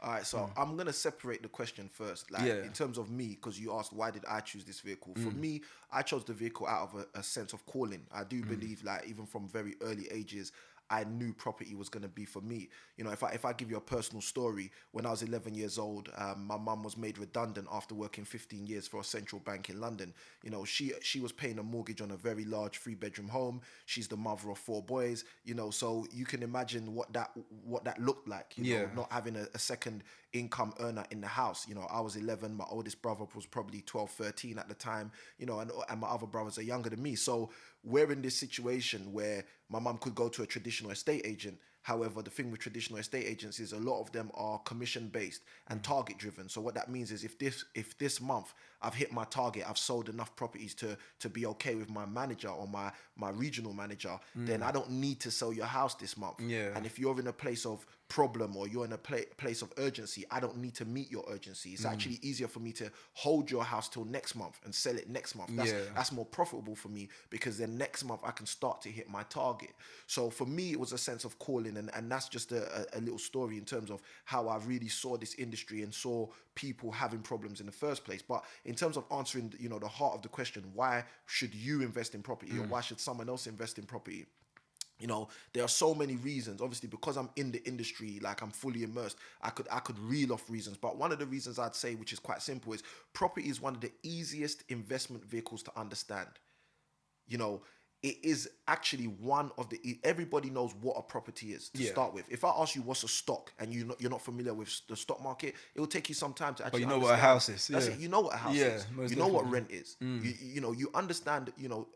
All right, so I'm gonna separate the question first, like Yeah. in terms of me, because you asked why did I choose this vehicle. For me, I chose the vehicle out of a sense of calling. I do believe, like even from very early ages, I knew property was going to be for me. You know, if I give you a personal story, when I was 11 years old, my mum was made redundant after working 15 years for a central bank in London. You know, she was paying a mortgage on a very large 3-bedroom home. She's the mother of 4 boys. You know, so you can imagine what that looked like. You know, Yeah. not having a second income earner in the house. You know, I was 11. My oldest brother was probably 12, 13 at the time. You know, and my other brothers are younger than me. So we're in this situation where my mum could go to a traditional estate agent. However, the thing with traditional estate agents is a lot of them are commission based and target driven. So what that means is if this month I've hit my target, I've sold enough properties to be okay with my manager or my regional manager, then I don't need to sell your house this month. Yeah. And if you're in a place of problem or you're in a place of urgency, I don't need to meet your urgency. It's actually easier for me to hold your house till next month and sell it next month. That's more profitable for me, because then next month I can start to hit my target. So for me, it was a sense of calling, and that's just a little story in terms of how I really saw this industry and saw people having problems in the first place. But in terms of answering, you know, the heart of the question, why should you invest in property or why should someone else invest in property? You know, there are so many reasons. Obviously, because I'm in the industry, like I'm fully immersed, I could reel off reasons. But one of the reasons I'd say, which is quite simple, is property is one of the easiest investment vehicles to understand. You know, it is actually one of everybody knows what a property is to start with. If I ask you what's a stock and you're not familiar with the stock market, it will take you some time to But actually you know understand. what a house is. That's Yeah. it. You know what a house Yeah, is. most You know what definitely. rent is. You know, you understand, you know,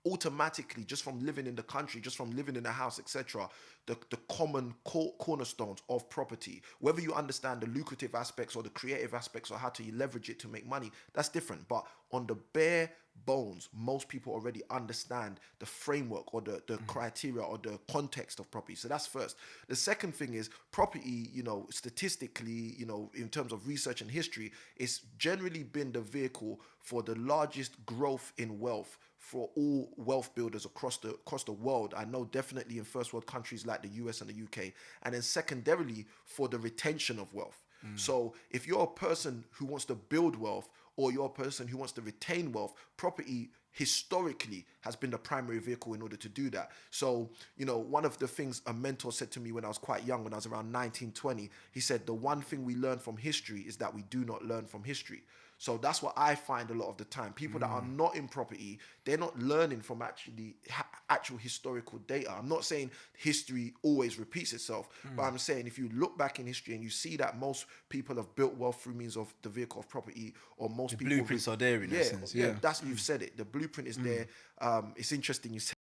automatically, just from living in the country, just from living in a house, etc., the common cornerstones of property, whether you understand the lucrative aspects or the creative aspects or how to leverage it to make money, that's different. But on the bare bones, most people already understand the framework or the criteria or the context of property. So that's first. The second thing is property, you know, statistically, you know, in terms of research and history, it's generally been the vehicle for the largest growth in wealth for all wealth builders across the world. I know definitely in first world countries like the US and the UK, and then secondarily for the retention of wealth. So if you're a person who wants to build wealth or you're a person who wants to retain wealth, property historically has been the primary vehicle in order to do that. So, you know, one of the things a mentor said to me when I was quite young, when I was around 19, 20, he said, the one thing we learn from history is that we do not learn from history. So that's what I find a lot of the time. People that are not in property, they're not learning from actual historical data. I'm not saying history always repeats itself, but I'm saying if you look back in history and you see that most people have built wealth through means of the vehicle of property, or most people Blueprints are there in yeah, essence. Yeah. that's you've said it. The blueprint is there. It's interesting you said